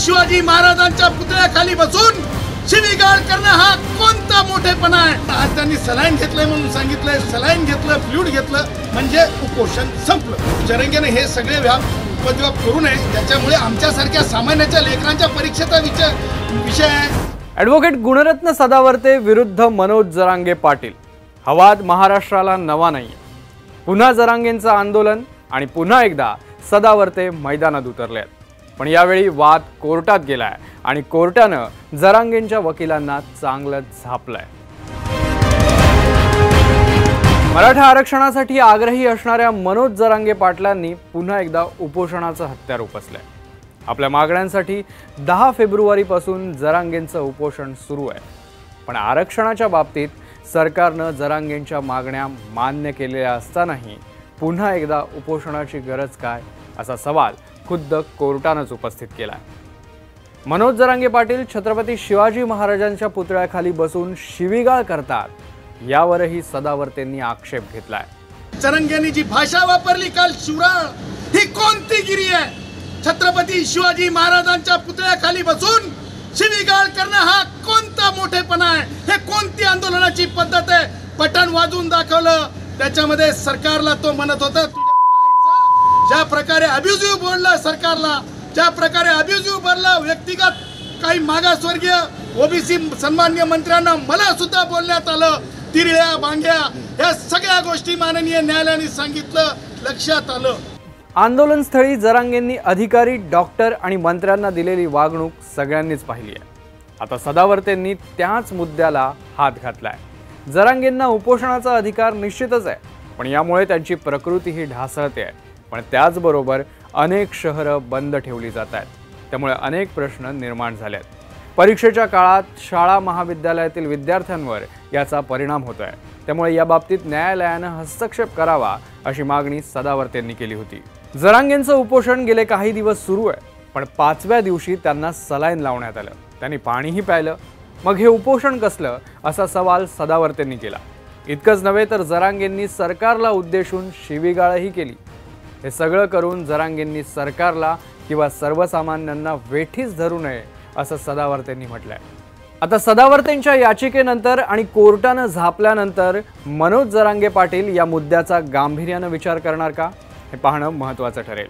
शिवाजी महाराजांच्या पुतळ्याखाली बसून शिवीगाळ करणं हा कोणता मोठेपणा आहे? आज त्यांनी सलाईन घेतलंय म्हणून सांगितलंय, सलाईन घेतलं, फ्लूइड घेतलं म्हणजे उपोषण संपलं. जरंगेने हे सगळे उपद्व्याप करू नये, त्याच्यामुळे आमच्यासारख्या सामान्याच्या लेकरांच्या परीक्षेचा विषय आहे. ॲडव्होकेट गुणरत्न सदावर्ते विरुद्ध मनोज जरांगे पाटील हा वाद महाराष्ट्राला नवा नाही. पुन्हा जरांगेंचं आंदोलन आणि पुन्हा एकदा सदावर्ते मैदानात उतरले आहेत. पण यावेळी वाद कोर्टात गेलाय आणि कोर्टानं जरांगेंच्या वकिलांना चांगलंच झापलंय. मराठा आरक्षणासाठी आग्रही असणाऱ्या मनोज जरांगे पाटलांनी पुन्हा एकदा उपोषणाचं हत्यार उपसलंय. आपल्या मागण्यांसाठी 10 फेब्रुवारीपासून जरांगेंचं उपोषण सुरू आहे. पण आरक्षणाच्या बाबतीत सरकारनं जरांगेंच्या मागण्या मान्य केलेल्या असतानाही पुन्हा एकदा उपोषणाची गरज काय असा सवाल खुद्द कोर्टानंच उपस्थित केला. मनोज जरांगे पाटील छत्रपती शिवाजी महाराजांच्या पुतळ्याखाली बसून शिवीगाळ करतात यावरही सदावर्तेंनी आक्षेप घेतलाय. जरांगेंनी जी भाषा वापरली काल शिवराळ, ही कोणती गिरी आहे? छत्रपती शिवाजी महाराजांच्या पुतळ्याखाली बसून शिवीगाळ करणं हा कोणता मोठेपणा आहे? हे कोणती आंदोलनाची पद्धत आहे? पटन वाजवून दाखवलं, त्याच्यामध्ये सरकारला तो म्हणत होता ज्या प्रकारे अब्युजिव्ह बोलला सरकारला, ज्या प्रकारे अब्युजिव्ह बोलला व्यक्तिगत काही मागासवर्गीय ओबीसी सन्माननीय मंत्र्यांना मला सुद्धा बोलण्यात आलं. तिरळ्या बांग्या या सगळ्या गोष्टी माननीय न्यायालयाने सांगितलं, लक्षात आलं. आंदोलनस्थळी जरांगेंनी अधिकारी, डॉक्टर आणि मंत्र्यांना दिलेली वागणूक सगळ्यांनीच पाहिली आहे. आता सदावर्तेंनी त्याच मुद्द्याला हात घातलाय. जरांगेंना उपोषणाचा अधिकार निश्चितच आहे, पण यामुळे त्यांची प्रकृतीही ढासळते आहे. पण त्याचबरोबर अनेक शहरं बंद ठेवली जात आहेत. त्यामुळे अनेक प्रश्न निर्माण झाले आहेत. परीक्षेच्या काळात शाळा महाविद्यालयातील विद्यार्थ्यांवर याचा परिणाम होतोय. त्यामुळे या बाबतीत न्यायालयानं हस्तक्षेप करावा अशी मागणी सदावर्तेंनी केली होती. जरांगेंचं उपोषण गेले काही दिवस सुरू आहे, पण 5व्या दिवशी त्यांना सलाईन लावण्यात आलं. त्यांनी पाणीही प्यायलं. मग हे उपोषण कसलं असा सवाल सदावर्तेंनी केला. इतकंच नव्हे तर जरांगेंनी सरकारला उद्देशून शिवीगाळही केली. हे सगळं करून जरांगेंनी सरकारला किंवा सर्वसामान्यांना वेठीस धरू नये असं सदावर्तेंनी म्हटलंय. आता सदावर्तेंच्या याचिकेनंतर आणि कोर्टानं झापल्यानंतर मनोज जरांगे पाटील या मुद्द्याचा गांभीर्यानं विचार करणार का हे पाहणं महत्त्वाचं ठरेल.